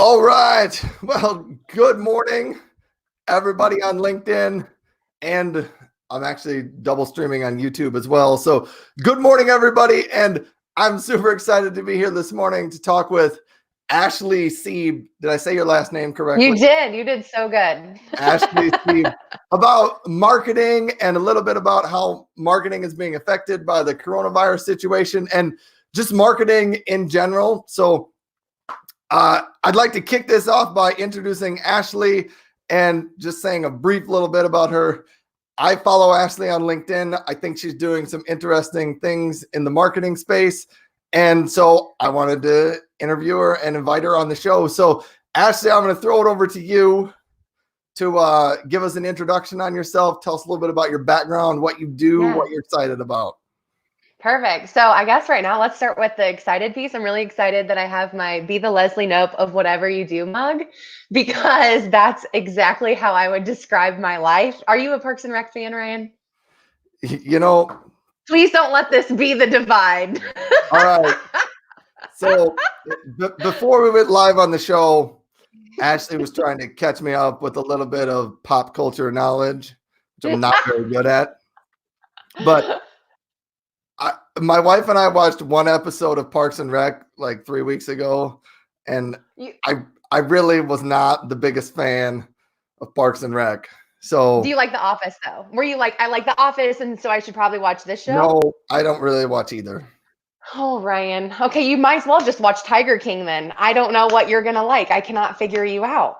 All right. Well, good morning, everybody on LinkedIn. And I'm actually double streaming on YouTube as well. So good morning, everybody. And I'm super excited to be here this morning to talk with Ashley Sieb. Did I say your last name correctly? You did. You did so good. Ashley Sieb, about marketing and a little bit about how marketing is being affected by the coronavirus situation and just marketing in general. So I'd like to kick this off by introducing Ashley and just saying a brief little bit about her. I follow Ashley on LinkedIn. I think she's doing some interesting things in the marketing space. And so I wanted to interview her and invite her on the show. So Ashley, I'm going to throw it over to you to give us an introduction on yourself. Tell us a little bit about your background, what you do, what you're excited about. Perfect. So I guess right now, let's start with the excited piece. I'm really excited that I have my Be the Leslie Knope of Whatever You Do mug, because that's exactly how I would describe my life. Are you a Parks and Rec fan, Ryan? You know, please don't let this be the divide. All right. So before we went live on the show, Ashley was trying to catch me up with a little bit of pop culture knowledge, which I'm not very good at. But my wife and I watched one episode of Parks and Rec like 3 weeks ago, and I really was not the biggest fan of Parks and Rec. So do you like The Office though? Were you like, I like The Office, and so I should probably watch this show? No, I don't really watch either. Oh, Ryan. Okay, you might as well just watch Tiger King then. I don't know what you're gonna like. I cannot figure you out.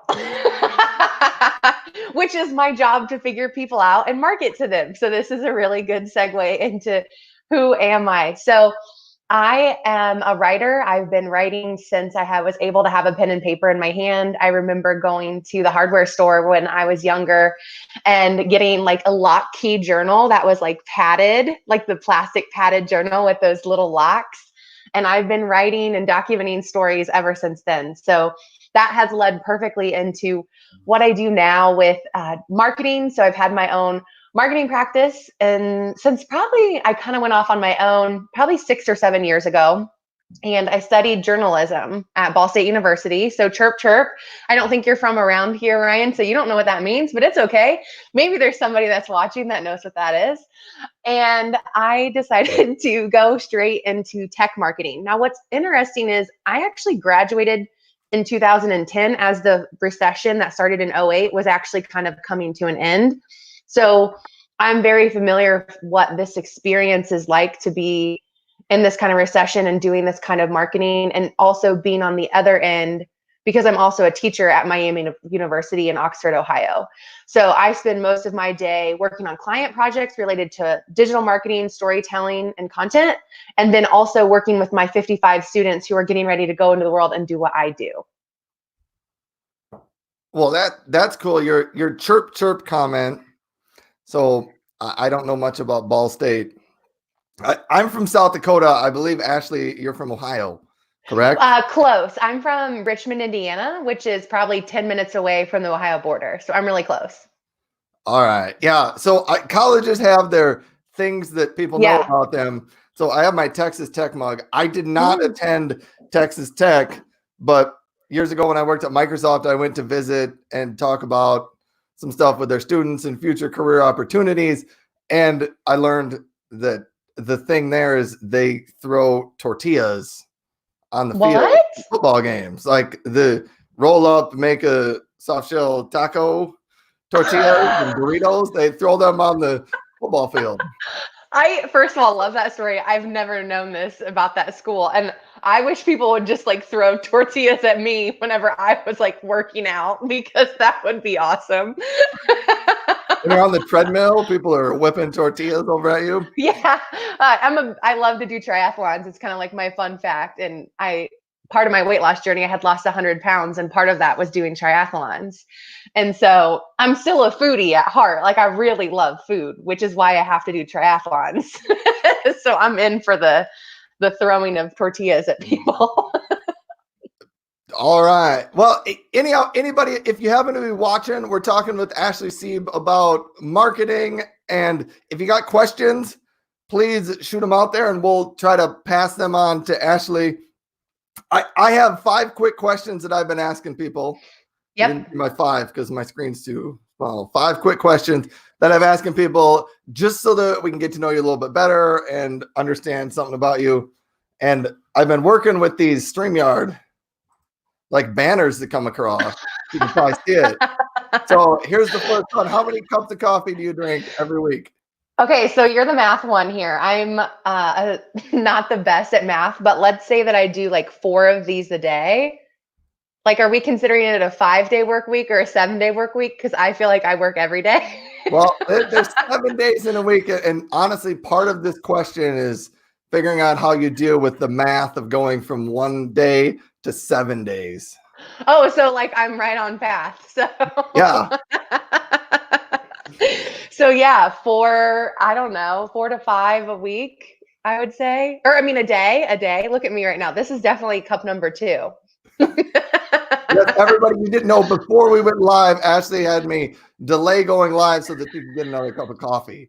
Which is my job, to figure people out and market to them. So this is a really good segue into who am I. So I am a writer. I've been writing since I was able to have a pen and paper in my hand. I remember going to the hardware store when I was younger and getting like a lock key journal that was like padded, like the plastic padded journal with those little locks. And I've been writing and documenting stories ever since then. So that has led perfectly into what I do now with marketing. So I've had my own marketing practice, and since probably I kind of went off on my own probably 6 or 7 years ago, and I studied journalism at Ball State University. So chirp chirp. I don't think you're from around here, Ryan, so you don't know what that means, but it's okay. Maybe there's somebody that's watching that knows what that is. And I decided to go straight into tech marketing. Now, what's interesting is I actually graduated in 2010 as the recession that started in 2008 was actually kind of coming to an end. So I'm very familiar with what this experience is like to be in this kind of recession and doing this kind of marketing, and also being on the other end, because I'm also a teacher at Miami University in Oxford, Ohio. So I spend most of my day working on client projects related to digital marketing, storytelling, and content, and then also working with my 55 students who are getting ready to go into the world and do what I do. Well, that's cool. Your chirp chirp comment. So I don't know much about Ball State. I'm from South Dakota. I believe, Ashley, you're from Ohio, correct? Close. I'm from Richmond, Indiana, which is probably 10 minutes away from the Ohio border. So I'm really close. All right. Yeah. So colleges have their things that people know about them. So I have my Texas Tech mug. I did not attend Texas Tech, but years ago when I worked at Microsoft, I went to visit and talk about some stuff with their students and future career opportunities. And I learned that the thing there is they throw tortillas on the field in football games. Like the roll up, make a soft shell taco tortillas and burritos. They throw them on the football field. I, first of all, love that story. I've never known this about that school. And I wish people would just like throw tortillas at me whenever I was like working out, because that would be awesome. When you're on the treadmill, people are whipping tortillas over at you. Yeah. I love to do triathlons. It's kind of like my fun fact. And part of my weight loss journey, I had lost 100 pounds, and part of that was doing triathlons. And so I'm still a foodie at heart. Like I really love food, which is why I have to do triathlons. So I'm in for the throwing of tortillas at people. All right. Well, anyhow, anybody, if you happen to be watching, we're talking with Ashley Sieb about marketing. And if you got questions, please shoot them out there and we'll try to pass them on to Ashley. I have 5 quick questions that I've been asking people. Yep. I didn't do my 5 because my screen's too small. 5 quick questions that I've asking people just so that we can get to know you a little bit better and understand something about you. And I've been working with these StreamYard like banners that come across. You can probably see it. So here's the first one. How many cups of coffee do you drink every week? Okay, so you're the math one here. I'm not the best at math, but let's say that I do like 4 of these a day. Like, are we considering it a 5-day work week or a 7-day work week? Because I feel like I work every day. Well, there's 7 days in a week. And honestly, part of this question is figuring out how you deal with the math of going from 1 day to 7 days. Oh, so like I'm right on path. So Yeah. So yeah, 4 to 5 a week, I would say. Or I mean a day. Look at me right now. This is definitely cup number 2. Yes, everybody, you didn't know before we went live, Ashley had me delay going live so that you could get another cup of coffee.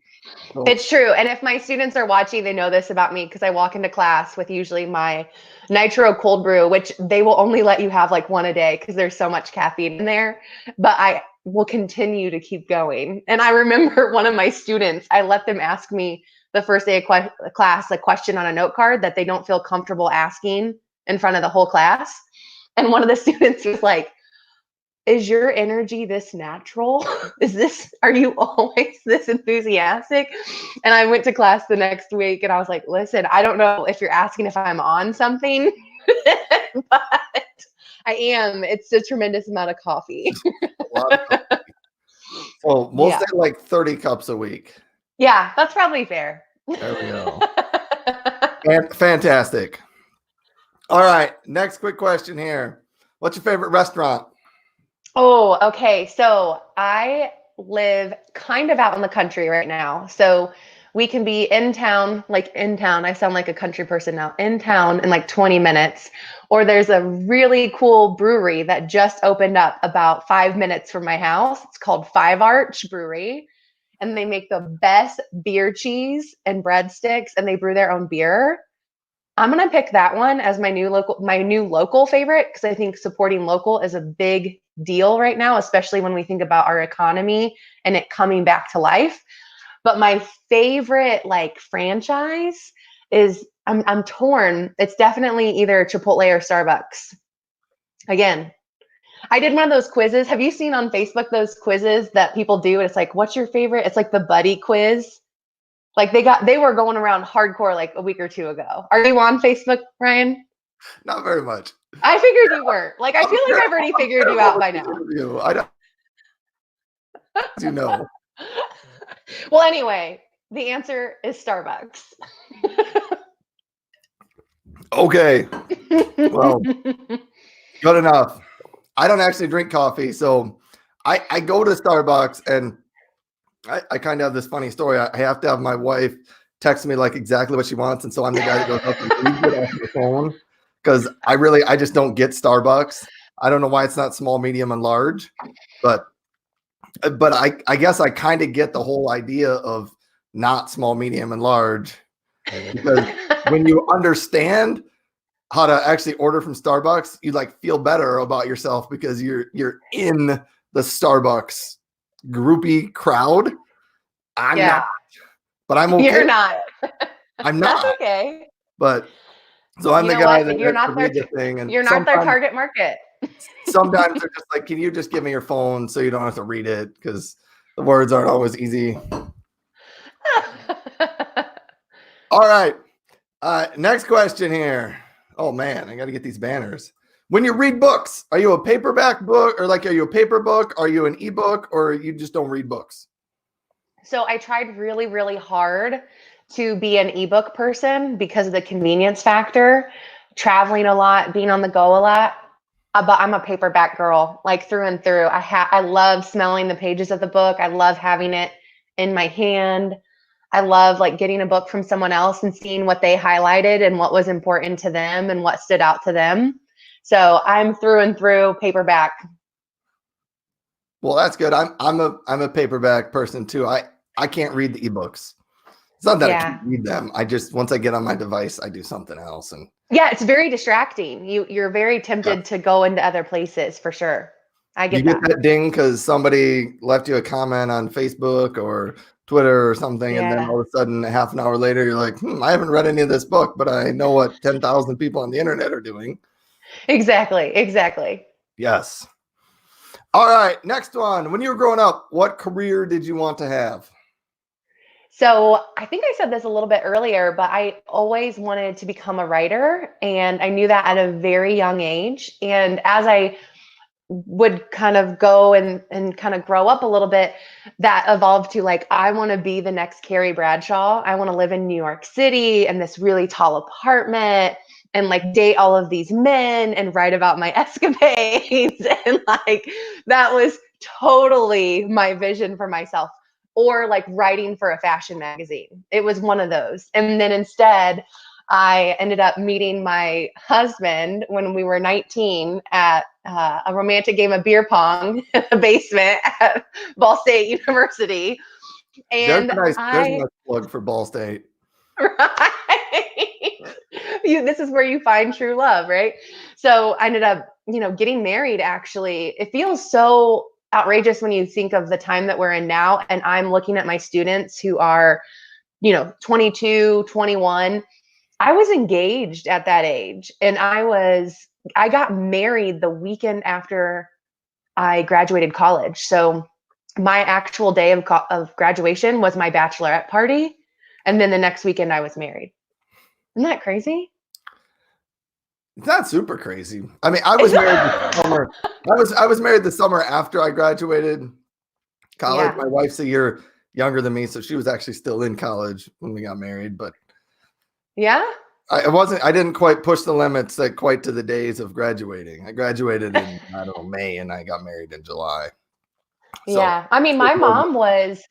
So, It's true. And if my students are watching, they know this about me because I walk into class with usually my nitro cold brew, which they will only let you have like 1 a day because there's so much caffeine in there. But I will continue to keep going. And I remember one of my students, I let them ask me the first day of class a question on a note card that they don't feel comfortable asking in front of the whole class. And one of the students was like, is your energy this natural? Are you always this enthusiastic? And I went to class the next week and I was like, listen, I don't know if you're asking if I'm on something, but I am. It's a tremendous amount of coffee. a lot of coffee. So we'll say like 30 cups a week. Yeah, that's probably fair. There we go. And fantastic. All right, next quick question here. What's your favorite restaurant? Oh, okay. So I live kind of out in the country right now. So we can be in town, I sound like a country person now, in town in like 20 minutes. Or there's a really cool brewery that just opened up about 5 minutes from my house. It's called Five Arch Brewery. And they make the best beer cheese and breadsticks, and they brew their own beer. I'm gonna pick that one as my new local favorite because I think supporting local is a big deal right now, especially when we think about our economy and it coming back to life. But my favorite like franchise is I'm torn. It's definitely either Chipotle or Starbucks. Again, I did one of those quizzes. Have you seen on Facebook those quizzes that people do? It's like, what's your favorite? It's like the buddy quiz. Like they were going around hardcore like a week or 2 ago. Are you on Facebook, Ryan? Not very much. I figured you weren't. Like I feel like I've already figured you out by now. I don't. You know. Well, anyway, the answer is Starbucks. Okay. Well, good enough. I don't actually drink coffee, so I go to Starbucks and I kind of have this funny story. I have to have my wife text me like exactly what she wants, and so I'm the guy that goes up and reads it off the phone because I just don't get Starbucks. I don't know why it's not small, medium, and large, but I guess I kind of get the whole idea of not small, medium, and large because when you understand how to actually order from Starbucks, you like feel better about yourself because you're in the Starbucks groupie crowd. I'm not, but I'm okay. You're not. I'm not. That's okay. But so I'm the guy that you're not their thing, and you're not their target market. Sometimes they're just like, can you just give me your phone so you don't have to read it because the words aren't always easy. All right. Next question here. Oh man, I got to get these banners. When you read books, are you a paperback book or like, are you a paper book? Are you an ebook or you just don't read books? So I tried really, really hard to be an ebook person because of the convenience factor, traveling a lot, being on the go a lot. But I'm a paperback girl, like through and through. I love smelling the pages of the book. I love having it in my hand. I love like getting a book from someone else and seeing what they highlighted and what was important to them and what stood out to them. So I'm through and through paperback. Well, that's good. I'm a paperback person too. I can't read the ebooks. It's not that I can't read them. I just once I get on my device, I do something else, and Yeah, it's very distracting. You're very Yeah. tempted to go into other places for sure. I You get get that. that ding because somebody left you a comment on Facebook or Twitter or something, and then Yeah, all of a sudden, half an hour later, you're like, I haven't read any of this book, but I know what 10,000 people on the internet are doing. exactly, exactly. Yes. All right, next one. When you were growing up, what career did you want to have? So I think I said this a little bit earlier, but I always wanted to become a writer, and I knew that at a very young age. And as I would kind of go and kind of grow up a little bit, that evolved to like, I want to be the next Carrie Bradshaw. I want to live in New York City in this really tall apartment and like date all of these men and write about my escapades. And like, that was totally my vision for myself. Or like writing for a fashion magazine. It was one of those. And then instead, I ended up meeting my husband when we were 19 at a romantic game of beer pong in the basement at Ball State University. And There's a I, nice plug for Ball State. right? This is where you find true love, right? So I ended up, getting married actually. It feels so outrageous when you think of the time that we're in now. And I'm looking at my students who are, 22, 21. I was engaged at that age, and I got married the weekend after I graduated college. So my actual day of graduation was my bachelorette party, and then the next weekend I was married. Isn't that crazy? It's not super crazy. I mean, I It's was married the not. summer. I was married the summer after I graduated college. Yeah. My wife's a year younger than me, so she was actually still in college when we got married. But Yeah. I didn't quite push the limits like quite to the days of graduating. I graduated in, I don't know, May, and I got married in July. So Yeah. I mean, my mom was,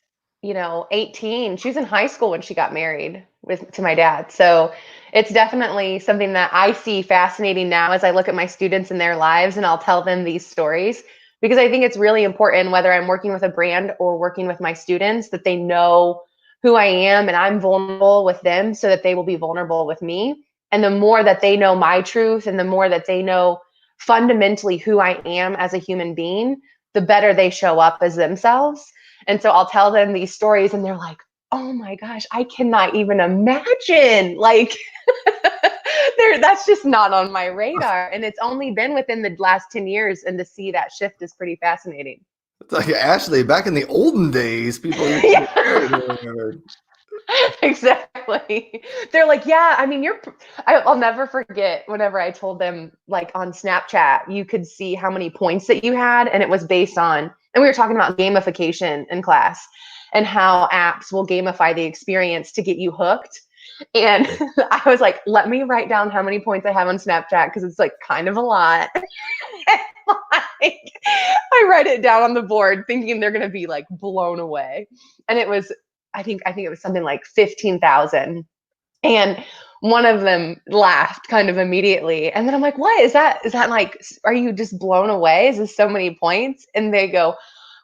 18. She was in high school when she got married to my dad. So it's definitely something that I see fascinating now as I look at my students and their lives, and I'll tell them these stories because I think it's really important, whether I'm working with a brand or working with my students, that they know who I am and I'm vulnerable with them so that they will be vulnerable with me. And the more that they know my truth and the more that they know fundamentally who I am as a human being, the better they show up as themselves. And so I'll tell them these stories and they're like, oh my gosh, I cannot even imagine. Like, that's just not on my radar. And it's only been within the last 10 years. And to see that shift is pretty fascinating. it's like Ashley, back in the olden days, people used to get married. Or, Exactly. They're like, yeah, I mean, I'll never forget whenever I told them, like on Snapchat, you could see how many points that you had. And it was based on, and we were talking about gamification in class and how apps will gamify the experience to get you hooked. And I was like, let me write down how many points I have on Snapchat because it's like kind of a lot. Like, I write it down on the board thinking they're going to be like blown away. And it was, I think it was something like 15,000. And one of them laughed kind of immediately. And then I'm like, what is that? Is that like, are you just blown away? Is this so many points? And they go,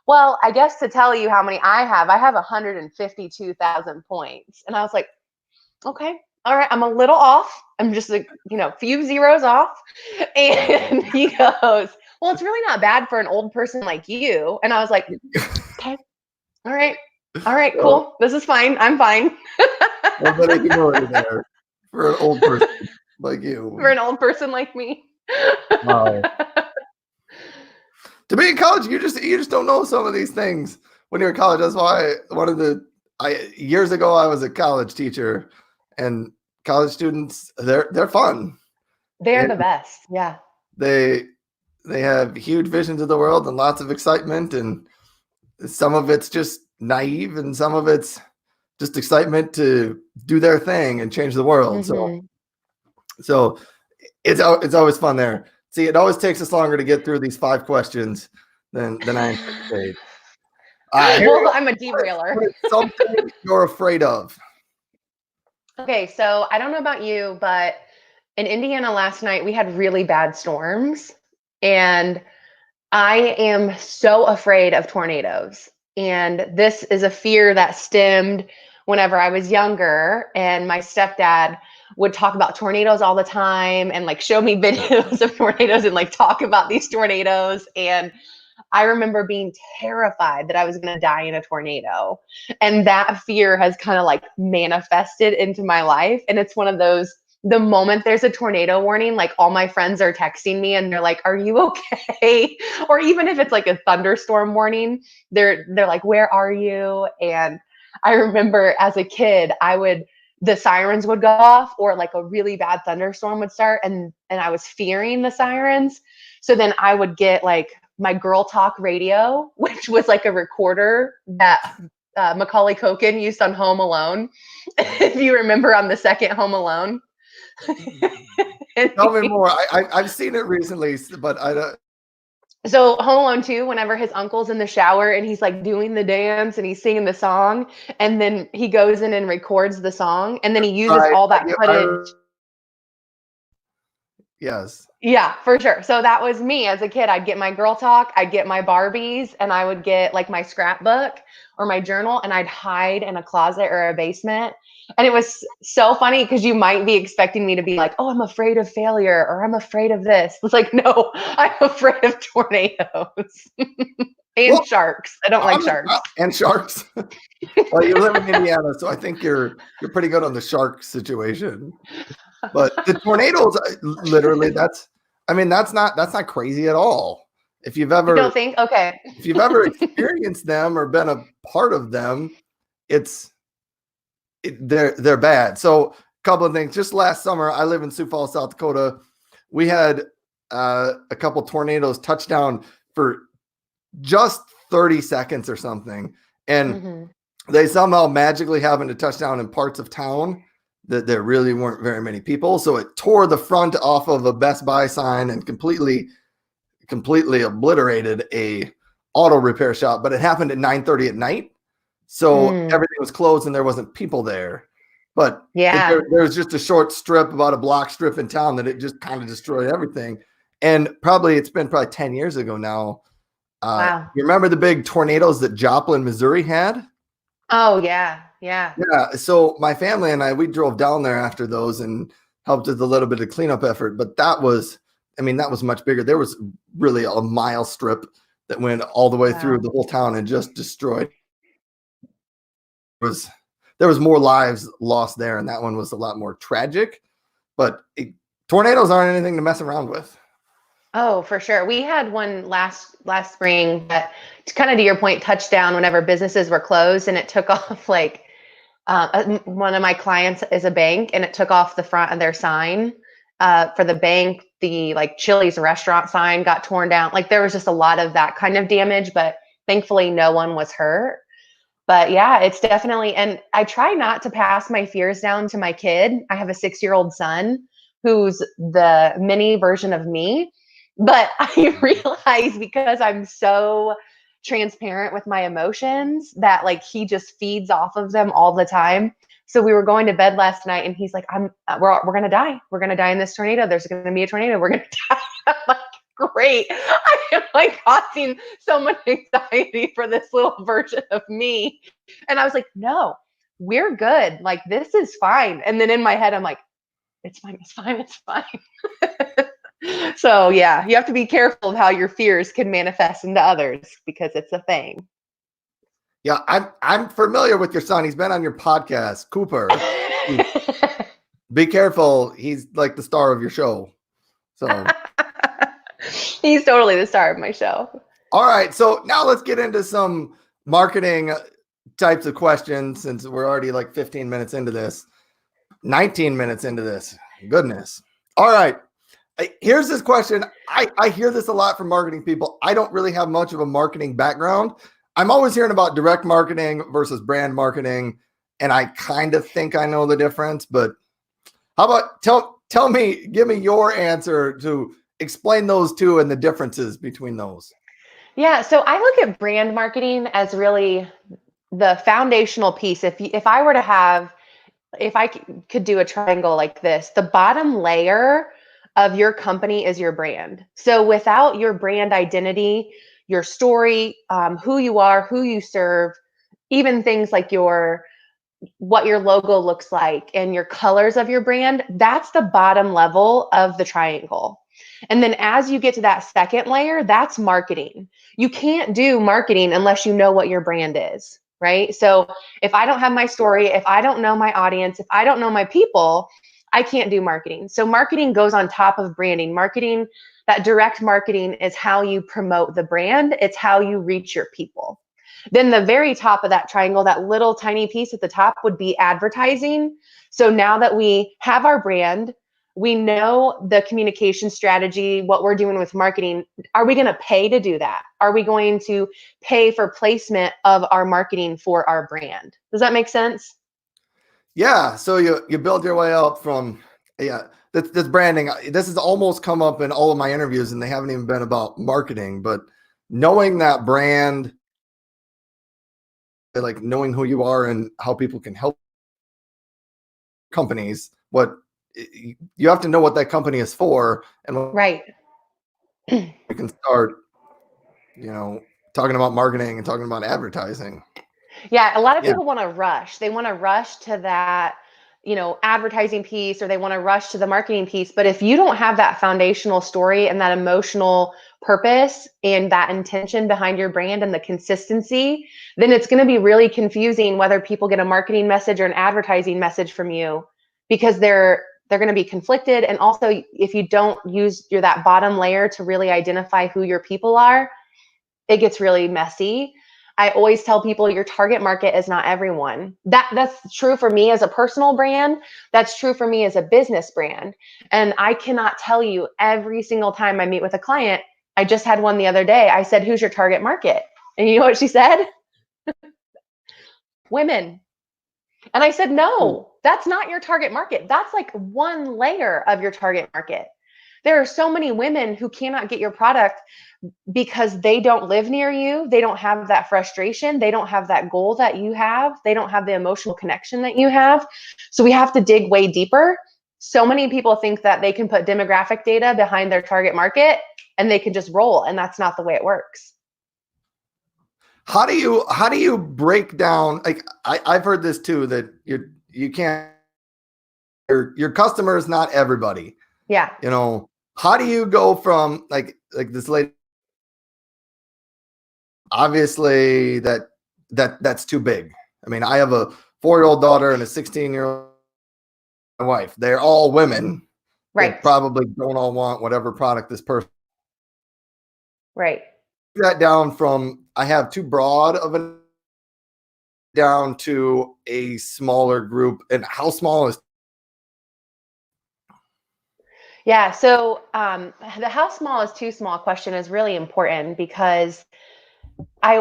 well, I guess to tell you how many I have 152,000 points. And I was like, okay, all right, I'm a little off. I'm just like, few zeros off. And he goes, well, it's really not bad for an old person like you. And I was like, okay, all right. All right, so cool. This is fine. I'm fine. nobody humility there for an old person like For you. an old person like me. Wow. To be in college, you just don't know some of these things when you're in college. That's why I years ago I was a college teacher, and college students they're fun. They're And the best. Yeah. they they have huge visions of the world and lots of excitement, and some of it's just naive and some of it's just excitement to do their thing and change the world. Hmm. So it's always fun there. See, it always takes us longer to get through these 5 questions than I anticipate. Here we Well, go. I'm a What derailer. is something you're afraid of? Okay, so I don't know about you, but in Indiana last night, we had really bad storms. And I am so afraid of tornadoes. And this is a fear that stemmed whenever I was younger. And my stepdad would talk about tornadoes all the time and like show me videos of tornadoes and like talk about these tornadoes. And I remember being terrified that I was going to die in a tornado. And that fear has kind of like manifested into my life. And it's one of those, the moment there's a tornado warning, like all my friends are texting me and they're like, "Are you okay?" Or even if it's like a thunderstorm warning, they're like, "Where are you?" And I remember as a kid, the sirens would go off or like a really bad thunderstorm would start and I was fearing the sirens. So then I would get like my Girl Talk radio, which was like a recorder that Macaulay Culkin used on Home Alone. If you remember on the second Home Alone. Tell me more. I've seen it recently, but I don't. So Home Alone 2, whenever his uncle's in the shower and he's like doing the dance and he's singing the song, and then he goes in and records the song, and then he uses all that footage. Yes. Yeah, for sure. So that was me as a kid. I'd get my Girl Talk, I'd get my Barbies, and I would get like my scrapbook or my journal, and I'd hide in a closet or a basement. And it was so funny because you might be expecting me to be like, "Oh, I'm afraid of failure," or "I'm afraid of this." It's like, no, I'm afraid of tornadoes and sharks. I don't like sharks. And sharks. Well, you live in Indiana, so I think you're pretty good on the shark situation. But the tornadoes, literally, that's not crazy at all. If you've ever, you don't think, okay, if you've ever experienced them or been a part of them, they're bad. So a couple of things. Just last summer, I live in Sioux Falls, South Dakota. We had a couple tornadoes touch down for just 30 seconds or something, and they somehow magically happened to touch down in parts of town that there really weren't very many people. So it tore the front off of a Best Buy sign and completely obliterated a auto repair shop. But it happened at 9:30 at night. So everything was closed and there wasn't people there. But there was just a short strip, about a block strip in town, that it just kind of destroyed everything. And it's been 10 years ago now. Wow. You remember the big tornadoes that Joplin, Missouri had? Oh, yeah. Yeah. Yeah. So my family and we drove down there after those and helped with a little bit of cleanup effort. But that was much bigger. There was really a mile strip that went all the way through the whole town and just destroyed. There was more lives lost there, and that one was a lot more tragic. But tornadoes aren't anything to mess around with. Oh, for sure. We had one last spring that, kind of to your point, touched down whenever businesses were closed, and it took off like one of my clients is a bank, and it took off the front of their sign for the bank. The like Chili's restaurant sign got torn down. Like there was just a lot of that kind of damage, but thankfully no one was hurt. But yeah, it's definitely, and I try not to pass my fears down to my kid. I have a 6-year-old son who's the mini version of me. But I realize, because I'm so transparent with my emotions, that like he just feeds off of them all the time. So we were going to bed last night and he's like, we're going to die. We're going to die in this tornado. There's going to be a tornado. We're going to die. I'm like, great. I am like causing so much anxiety for this little version of me. And I was like, no, we're good. Like, this is fine. And then in my head, I'm like, it's fine. It's fine. It's fine. So yeah, you have to be careful of how your fears can manifest into others, because it's a thing. Yeah, I'm familiar with your son. He's been on your podcast, Cooper. Be careful. He's like the star of your show. So he's totally the star of my show. All right. So now let's get into some marketing types of questions, since we're already like 15 minutes into this, 19 minutes into this. Goodness. All right. Here's this question. I hear this a lot from marketing people. I don't really have much of a marketing background. I'm always hearing about direct marketing versus brand marketing, and I kind of think I know the difference. But how about give me your answer to explain those two and the differences between those. Yeah, so I look at brand marketing as really the foundational piece. If I could do a triangle like this, the bottom layer of your company is your brand. So without your brand identity, your story, who you are, who you serve, even things like your what your logo looks like and your colors of your brand, that's the bottom level of the triangle. And then as you get to that second layer, that's marketing. You can't do marketing unless you know what your brand is, right? So if I don't have my story, if I don't know my audience, if I don't know my people, I can't do marketing. So marketing goes on top of branding. Marketing, that direct marketing is how you promote the brand. It's how you reach your people. Then the very top of that triangle, that little tiny piece at the top would be advertising. So now that we have our brand, we know the communication strategy, what we're doing with marketing. Are we going to pay to do that? Are we going to pay for placement of our marketing for our brand? Does that make sense? Yeah. So you build your way up from, yeah, this branding. This has almost come up in all of my interviews, and they haven't even been about marketing, but knowing that brand, like knowing who you are and how people can help companies, what you have to know what that company is for, and Right. you can start, talking about marketing and talking about advertising. Yeah, a lot of Yeah. people want to rush. They want to rush to that, advertising piece, or they want to rush to the marketing piece. But if you don't have that foundational story and that emotional purpose and that intention behind your brand and the consistency, then it's going to be really confusing whether people get a marketing message or an advertising message from you, because they're going to be conflicted. And also, if you don't use that bottom layer to really identify who your people are, it gets really messy. I always tell people your target market is not everyone. That's true for me as a personal brand. That's true for me as a business brand. And I cannot tell you every single time I meet with a client. I just had one the other day. I said, "Who's your target market?" And you know what she said? Women. And I said, "No, that's not your target market. That's like one layer of your target market." There are so many women who cannot get your product because they don't live near you. They don't have that frustration. They don't have that goal that you have. They don't have the emotional connection that you have. So we have to dig way deeper. So many people think that they can put demographic data behind their target market and they can just roll. And that's not the way it works. How do you break down, like I've heard this too, that you can't, your customer is not everybody. Yeah. How do you go from like this lady, obviously that's too big. I mean, I have a 4-year-old daughter and a 16-year-old wife. They're all women. They Right. probably don't all want whatever product this person. Right. That down from, I have too broad of a, down to a smaller group. And how small is? Yeah. So the how small is too small question is really important, because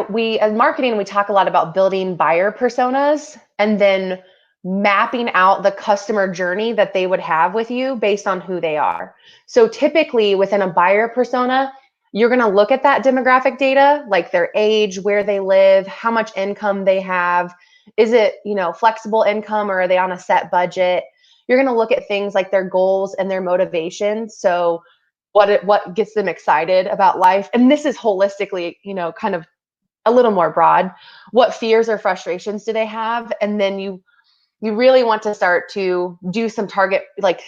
we in marketing, we talk a lot about building buyer personas and then mapping out the customer journey that they would have with you based on who they are. So typically within a buyer persona, you're going to look at that demographic data, like their age, where they live, how much income they have. Is it, flexible income, or are they on a set budget? You're going to look at things like their goals and their motivations. So what gets them excited about life? And this is holistically, kind of a little more broad. What fears or frustrations do they have? And then you really want to start to do some target, like,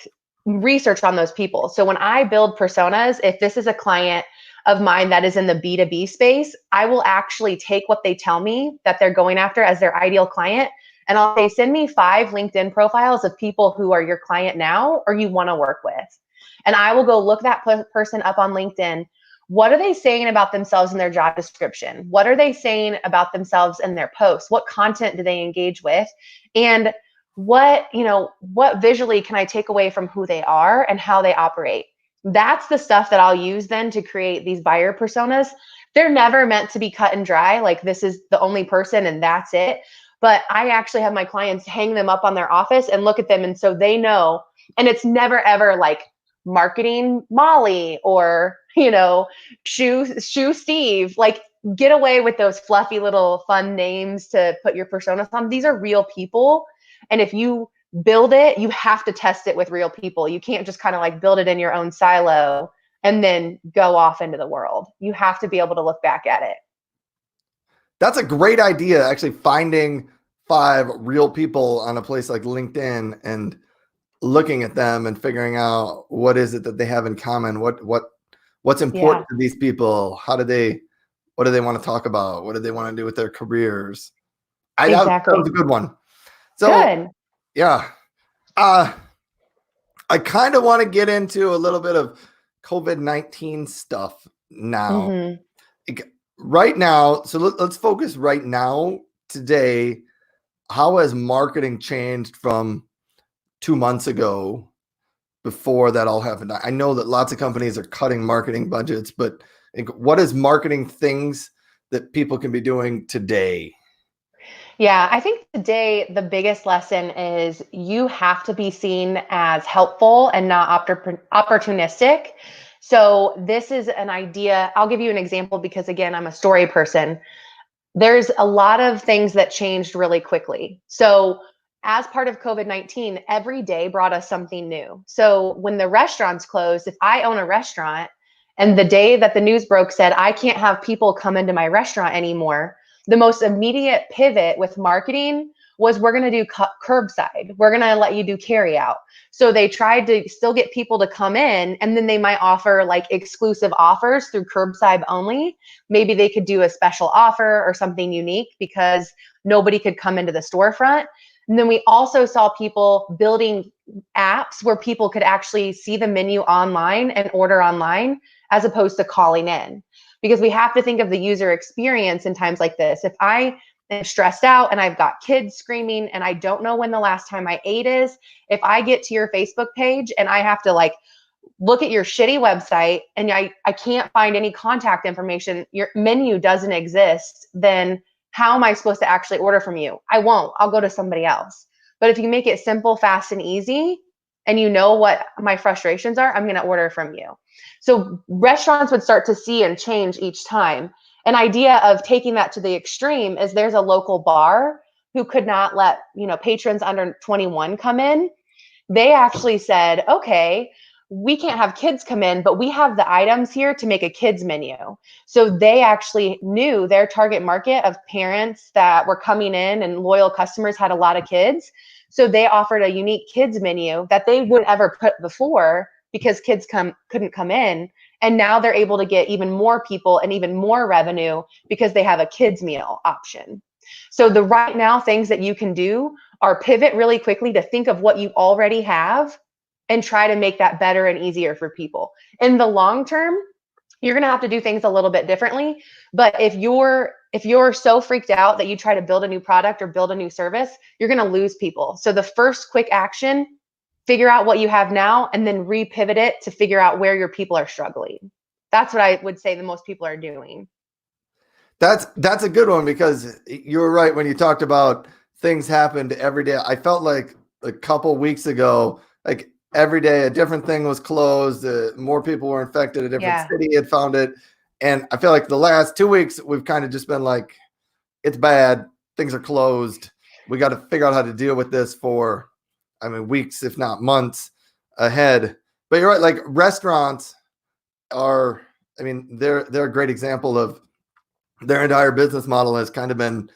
research on those people. So when I build personas, if this is a client of mine that is in the B2B space, I will actually take what they tell me that they're going after as their ideal client, and I'll say, send me 5 LinkedIn profiles of people who are your client now or you want to work with. And I will go look that person up on LinkedIn. What are they saying about themselves in their job description? What are they saying about themselves in their posts? What content do they engage with? And what visually can I take away from who they are and how they operate? That's the stuff that I'll use then to create these buyer personas. They're never meant to be cut and dry, like this is the only person and that's it. But I actually have my clients hang them up on their office and look at them, and so they know. And it's never ever like marketing Molly or shoe Steve. Like, get away with those fluffy little fun names to put your personas on. These are real people, and if you build it, you have to test it with real people. You can't just kind of like build it in your own silo and then go off into the world. You have to be able to look back at it. That's a great idea. Actually, finding 5 real people on a place like LinkedIn and looking at them and figuring out what is it that they have in common, what's important to these people, what do they want to talk about, what do they want to do with their careers. That was a good one. So good. Yeah, I kind of want to get into a little bit of COVID-19 stuff now. Right now, so let's focus right now, today. How has marketing changed from 2 months ago before that all happened? I know that lots of companies are cutting marketing budgets, but what is marketing things that people can be doing today? Yeah, I think today the biggest lesson is you have to be seen as helpful and not opportunistic. So this is an idea. I'll give you an example because, again, I'm a story person. There's a lot of things that changed really quickly. So as part of COVID-19, every day brought us something new. So when the restaurants closed, if I own a restaurant and the day that the news broke said, I can't have people come into my restaurant anymore, the most immediate pivot with marketing was we're going to do curbside. We're going to let you do carry out. So they tried to still get people to come in, and then they might offer like exclusive offers through curbside only. Maybe they could do a special offer or something unique because nobody could come into the storefront. And then we also saw people building apps where people could actually see the menu online and order online as opposed to calling in. Because we have to think of the user experience in times like this. If I am stressed out and I've got kids screaming and I don't know when the last time I ate is, if I get to your Facebook page and I have to like look at your shitty website and I can't find any contact information, your menu doesn't exist, then how am I supposed to actually order from you? I won't. I'll go to somebody else. But if you make it simple, fast, and easy, and you know what my frustrations are, I'm going to order from you. So restaurants would start to see and change each time. An idea of taking that to the extreme is there's a local bar who could not let, patrons under 21 come in. They actually said, okay, we can't have kids come in, but we have the items here to make a kids menu. So they actually knew their target market of parents that were coming in and loyal customers had a lot of kids. So they offered a unique kids menu that they wouldn't ever put before because kids couldn't come in. And now they're able to get even more people and even more revenue because they have a kids meal option. So the right now things that you can do are pivot really quickly to think of what you already have and try to make that better and easier for people. In the long term, you're going to have to do things a little bit differently. But if you're so freaked out that you try to build a new product or build a new service, you're going to lose people. So the first quick action, figure out what you have now and then repivot it to figure out where your people are struggling. That's what I would say the most people are doing. That's a good one, because you were right when you talked about things happened every day. I felt like a couple weeks ago, like every day a different thing was closed, more people were infected, a different city had found it. And I feel like the last 2 weeks we've kind of just been like, it's bad, things are closed, we got to figure out how to deal with this for, weeks, if not months ahead. But you're right, like restaurants are, they're a great example of their entire business model has kind of been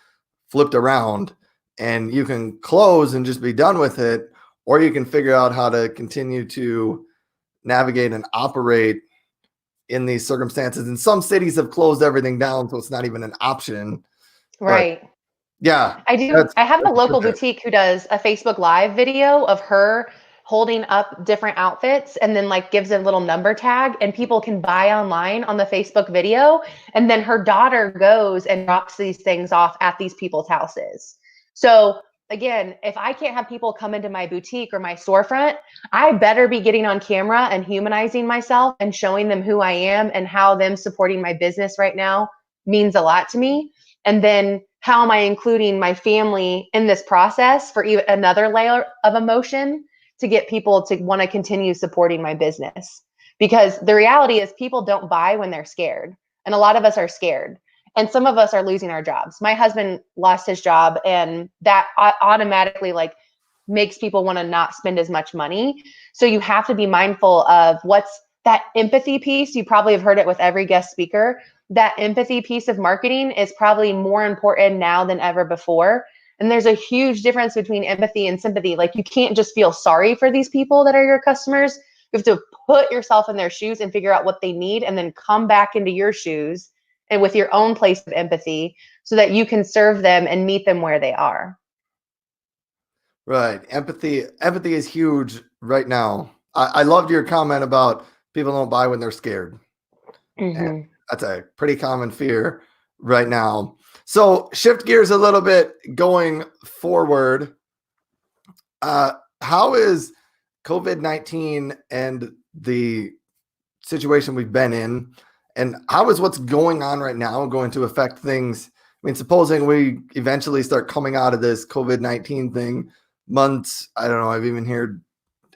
flipped around, and you can close and just be done with it, or you can figure out how to continue to navigate and operate in these circumstances. And some cities have closed everything down, so it's not even an option. Right. But yeah. I have a local boutique who does a Facebook Live video of her holding up different outfits and then like gives a little number tag, and people can buy online on the Facebook video. And then her daughter goes and drops these things off at these people's houses. So again, if I can't have people come into my boutique or my storefront, I better be getting on camera and humanizing myself and showing them who I am and how them supporting my business right now means a lot to me. And then how am I including my family in this process for even another layer of emotion to get people to want to continue supporting my business? Because the reality is people don't buy when they're scared. And a lot of us are scared. And some of us are losing our jobs. My husband lost his job, and that automatically like makes people want to not spend as much money. So you have to be mindful of what's that empathy piece. You probably have heard it with every guest speaker. That empathy piece of marketing is probably more important now than ever before. And there's a huge difference between empathy and sympathy. Like, you can't just feel sorry for these people that are your customers. You have to put yourself in their shoes and figure out what they need, and then come back into your shoes and with your own place of empathy so that you can serve them and meet them where they are. Right. Empathy is huge right now. I loved your comment about people don't buy when they're scared. And that's a pretty common fear right now. So shift gears a little bit going forward. How is COVID-19 and the situation we've been in, and how is what's going on right now going to affect things? I mean, supposing we eventually start coming out of this COVID-19 thing, months, I don't know, I've even heard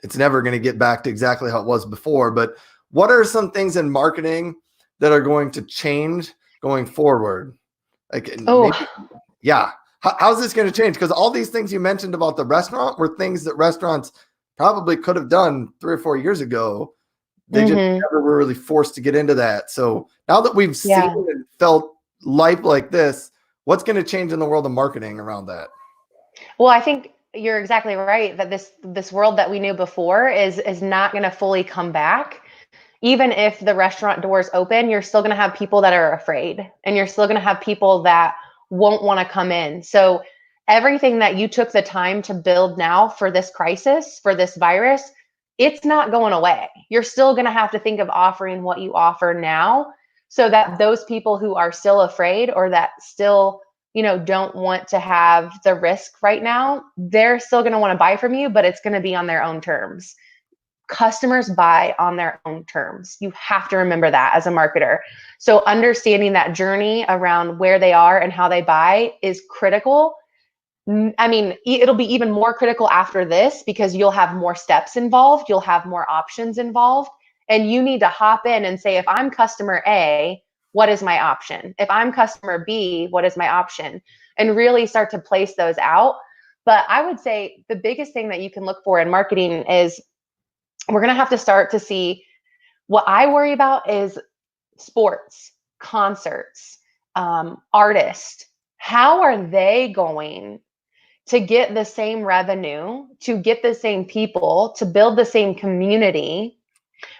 it's never going to get back to exactly how it was before, but what are some things in marketing that are going to change going forward? Like, maybe, yeah. How's this going to change? Because all these things you mentioned about the restaurant were things that restaurants probably could have done 3 or 4 years ago. They just never were really forced to get into that. So now that we've seen and felt life like this, what's going to change in the world of marketing around that? Well, I think you're exactly right that this world that we knew before is not going to fully come back. Even if the restaurant doors open, you're still going to have people that are afraid, and you're still going to have people that won't want to come in. So everything that you took the time to build now for this crisis, for this virus, it's not going away. You're still going to have to think of offering what you offer now, so that those people who are still afraid, or that still, don't want to have the risk right now, they're still going to want to buy from you, but it's going to be on their own terms. Customers buy on their own terms. You have to remember that as a marketer. So understanding that journey around where they are and how they buy is critical. I mean, it'll be even more critical after this, because you'll have more steps involved, you'll have more options involved, and you need to hop in and say, if I'm customer A, what is my option? If I'm customer B, what is my option? And really start to place those out. But I would say the biggest thing that you can look for in marketing is, we're going to have to start to see, what I worry about is sports, concerts, artists. How are they going to get the same revenue, to get the same people, to build the same community?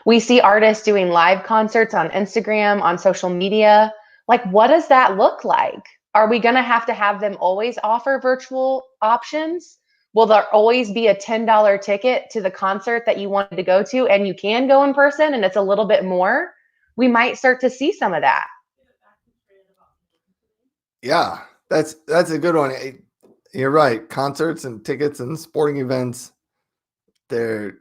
We see artists doing live concerts on Instagram, on social media. Like, what does that look like? Are we going to have them always offer virtual options? Will there always be a $10 ticket to the concert that you wanted to go to, and you can go in person and it's a little bit more? We might start to see some of that. Yeah, that's a good one. You're right. Concerts and tickets and sporting events, they're,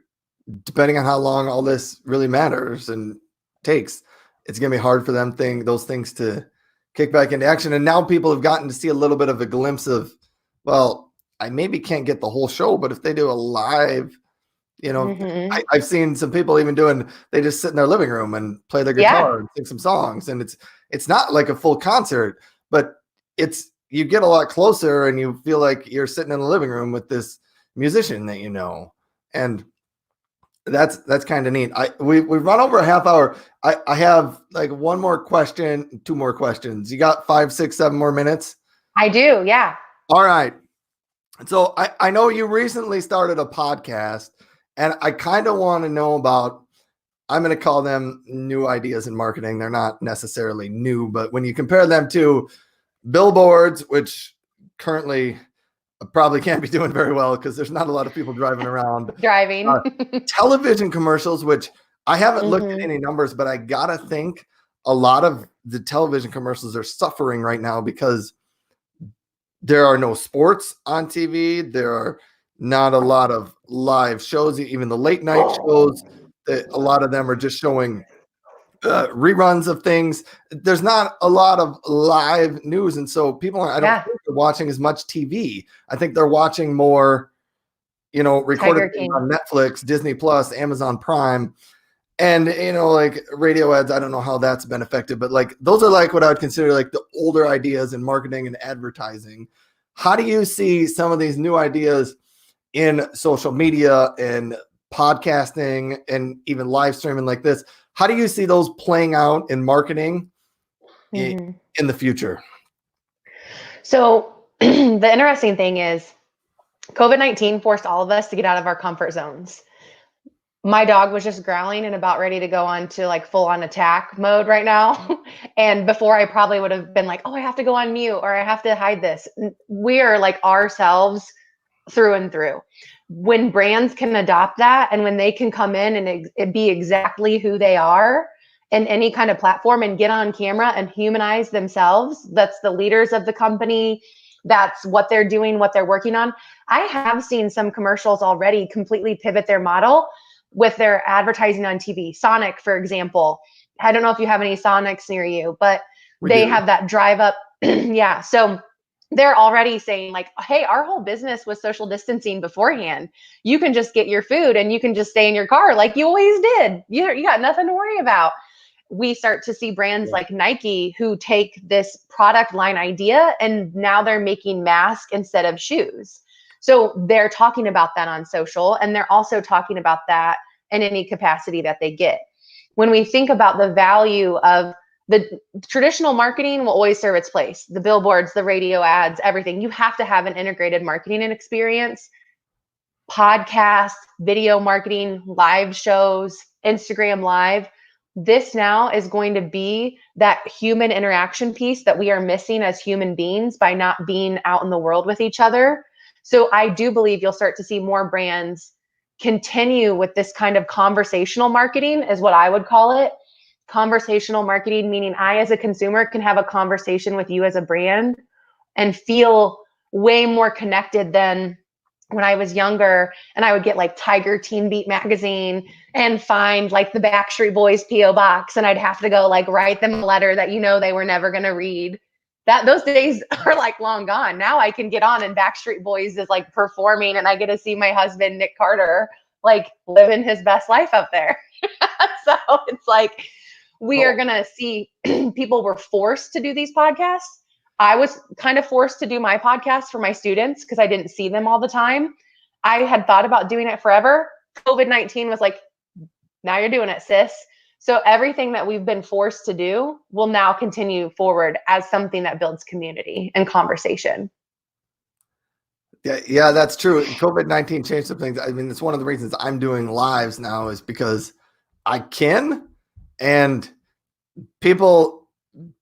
depending on how long all this really matters and takes, it's going to be hard for those things to kick back into action. And now people have gotten to see a little bit of a glimpse of, well, I maybe can't get the whole show, but if they do a live, I've seen some people even they just sit in their living room and play their guitar and sing some songs. And it's not like a full concert, but you get a lot closer and you feel like you're sitting in the living room with this musician that you know. And that's kind of neat. We've run over a half hour. I have like one more question, 2 more questions. You got 5, 6, 7 more minutes? I do, yeah. All right. So I know you recently started a podcast, and I kind of want to know about, I'm going to call them new ideas in marketing. They're not necessarily new, but when you compare them to billboards, which currently probably can't be doing very well because there's not a lot of people driving around. Television commercials, which I haven't looked at any numbers, but I gotta think a lot of the television commercials are suffering right now because there are no sports on TV. There are not a lot of live shows, even the late night shows. A lot of them are just showing reruns of things. There's not a lot of live news, and so people I don't think they're watching as much TV. I think they're watching more, recorded things on Netflix, Disney Plus, Amazon Prime, and like radio ads. I don't know how that's been affected, but like those are like what I would consider like the older ideas in marketing and advertising. How do you see some of these new ideas in social media and podcasting and even live streaming like this? How do you see those playing out in marketing in the future? So the interesting thing is COVID-19 forced all of us to get out of our comfort zones. My dog was just growling and about ready to go on to like full on attack mode right now. And before I probably would have been like, oh, I have to go on mute or I have to hide this. We are like ourselves through and through. When brands can adopt that and when they can come in and it be exactly who they are in any kind of platform and get on camera and humanize themselves, that's the leaders of the company. That's what they're doing, what they're working on. I have seen some commercials already completely pivot their model with their advertising on TV. Sonic, for example. I don't know if you have any Sonics near you, but they have that drive up. Yeah. So they're already saying like, hey, our whole business was social distancing beforehand. You can just get your food and you can just stay in your car like you always did. You got nothing to worry about. We start to see brands like Nike who take this product line idea and now they're making masks instead of shoes. So they're talking about that on social, and they're also talking about that in any capacity that they get. When we think about the value of the traditional marketing will always serve its place. The billboards, the radio ads, everything. You have to have an integrated marketing and experience. Podcasts, video marketing, live shows, Instagram Live. This now is going to be that human interaction piece that we are missing as human beings by not being out in the world with each other. So I do believe you'll start to see more brands continue with this kind of conversational marketing is what I would call it. Conversational marketing, meaning I as a consumer can have a conversation with you as a brand and feel way more connected than when I was younger and I would get like Tiger Teen Beat magazine and find like the Backstreet Boys PO box and I'd have to go like write them a letter that they were never going to read. Those days are like long gone. Now I can get on and Backstreet Boys is like performing and I get to see my husband, Nick Carter, like living his best life up there. So it's like, we are going to see people were forced to do these podcasts. I was kind of forced to do my podcast for my students because I didn't see them all the time. I had thought about doing it forever. COVID-19 was like, now you're doing it, sis. So everything that we've been forced to do will now continue forward as something that builds community and conversation. Yeah, that's true. COVID-19 changed some things. I mean, it's one of the reasons I'm doing lives now is because I can, and people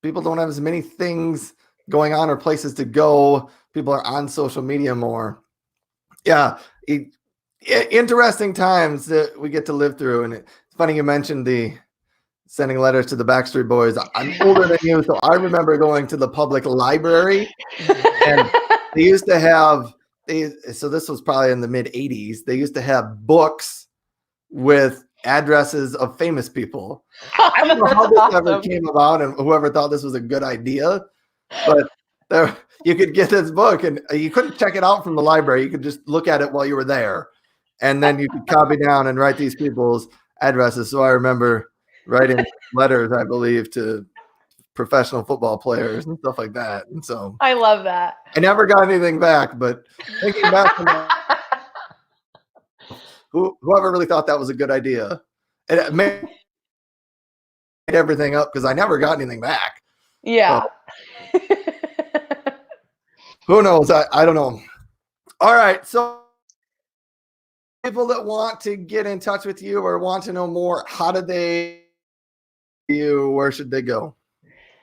don't have as many things going on or places to go. People are on social media more. Yeah, interesting times that we get to live through. And it's funny you mentioned the sending letters to the Backstreet Boys. I'm older than you, so I remember going to the public library, and they used to have. So this was probably in the mid 80s. They used to have books with addresses of famous people. I don't know how this ever came about and whoever thought this was a good idea, but you could get this book and you couldn't check it out from the library. You could just look at it while you were there, and then you could copy down and write these people's addresses. So I remember writing letters, I believe, to professional football players and stuff like that. And so I love that. I never got anything back, but thinking back from that, whoever really thought that was a good idea, and it made everything up because I never got anything back. Yeah. So, who knows? I don't know. All right. So people that want to get in touch with you or want to know more, how do they where should they go?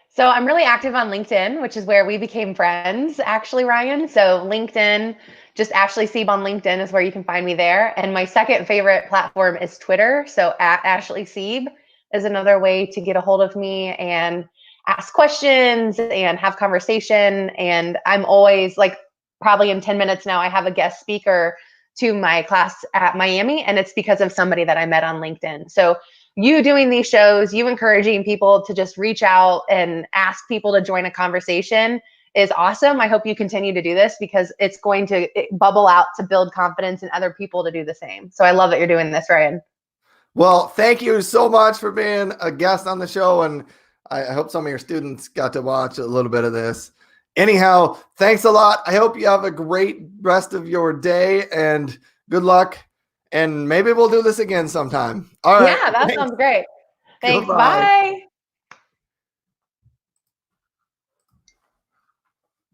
So I'm really active on LinkedIn, which is where we became friends, actually, Ryan. So LinkedIn, just Ashley Sieb on LinkedIn is where you can find me there. And my second favorite platform is Twitter. So at Ashley Sieb is another way to get a hold of me and ask questions and have conversation. And I'm always like, probably in 10 minutes now, I have a guest speaker to my class at Miami, and it's because of somebody that I met on LinkedIn. So you doing these shows, you encouraging people to just reach out and ask people to join a conversation is awesome. I hope you continue to do this because it's going to bubble out to build confidence in other people to do the same. So I love that you're doing this, Ryan. Well, thank you so much for being a guest on the show. And I hope some of your students got to watch a little bit of this. Anyhow, thanks a lot. I hope you have a great rest of your day and good luck. And maybe we'll do this again sometime. All right. Yeah, that sounds great. Thanks. Goodbye. Bye.